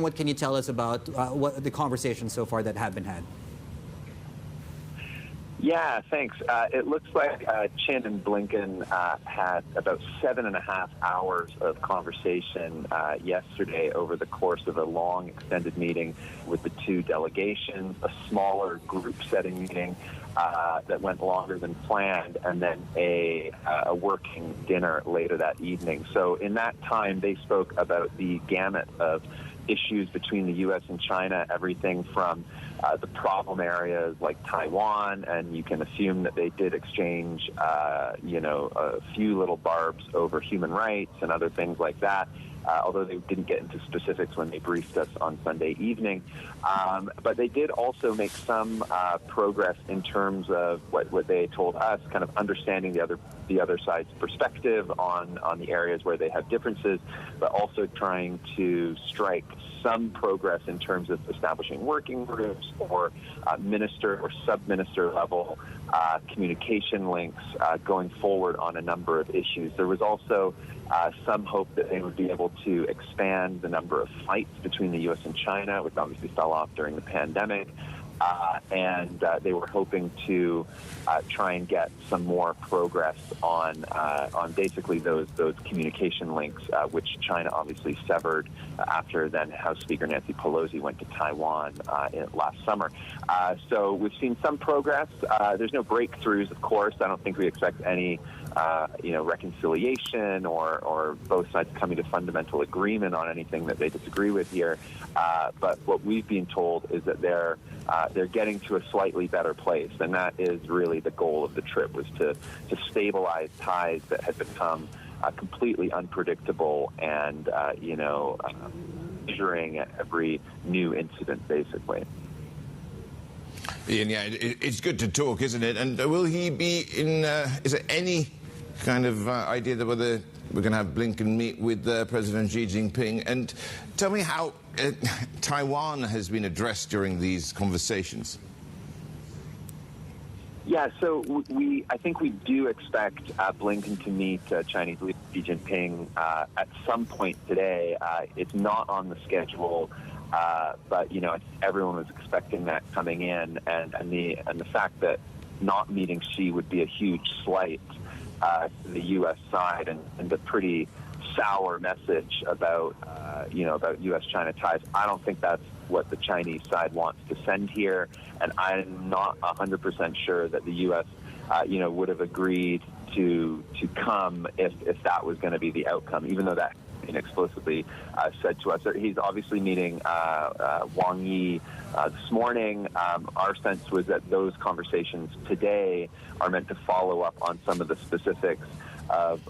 What can you tell us about what the conversations so far that have been had? Yeah, thanks. It looks like Chin and Blinken had about 7.5 hours of conversation yesterday over the course of a long, extended meeting with the two delegations, a smaller group-setting meeting that went longer than planned, and then a working dinner later that evening. So in that time, they spoke about the gamut of issues between the U.S. and China, everything from the problem areas like Taiwan, and you can assume that they did exchange, a few little barbs over human rights and other things like that, although they didn't get into specifics when they briefed us on Sunday evening. But they did also make some progress in terms of what they told us, kind of understanding the other side's perspective on the areas where they have differences, but also trying to strike some progress in terms of establishing working groups or minister or sub-minister level communication links going forward on a number of issues. There was also some hope that they would be able to expand the number of flights between the U.S. and China, which obviously fell off during the pandemic. And they were hoping to try and get some more progress on basically those communication links, which China obviously severed after then House Speaker Nancy Pelosi went to Taiwan last summer. So we've seen some progress. There's no breakthroughs, of course. I don't think we expect any reconciliation or both sides coming to fundamental agreement on anything that they disagree with here. But what we've been told is that they're getting to a slightly better place, and that is really the goal of the trip, was to stabilize ties that had become completely unpredictable and measuring at every new incident, basically. Iain, yeah, it's good to talk, isn't it? And will he be in? Is there any kind of idea that whether we're going to have Blinken meet with President Xi Jinping? And tell me how Taiwan has been addressed during these conversations. Yeah, so I think we do expect Blinken to meet Chinese leader Xi Jinping at some point today. It's not on the schedule, but everyone was expecting that coming in, and the fact that not meeting Xi would be a huge slight to the U.S. side and a pretty sour message about U.S.-China ties. I don't think that's what the Chinese side wants to send here, and I'm not 100% sure that the U.S. Would have agreed to come if that was going to be the outcome, even though that explicitly said to us. He's obviously meeting Wang Yi this morning. Our sense was that those conversations today are meant to follow up on some of the specifics of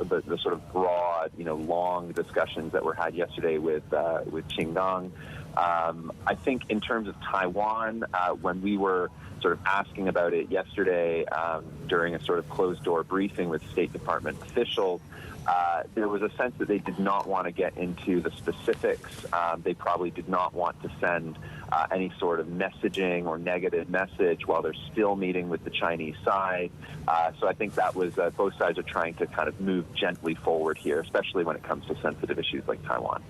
the sort of broad, long discussions that were had yesterday with Qingdong. I think in terms of Taiwan, when we were sort of asking about it yesterday during a sort of closed-door briefing with State Department officials, there was a sense that they did not want to get into the specifics. They probably did not want to send any sort of messaging or negative message while they're still meeting with the Chinese side. So I think that was both sides are trying to kind of move gently forward here, especially when it comes to sensitive issues like Taiwan.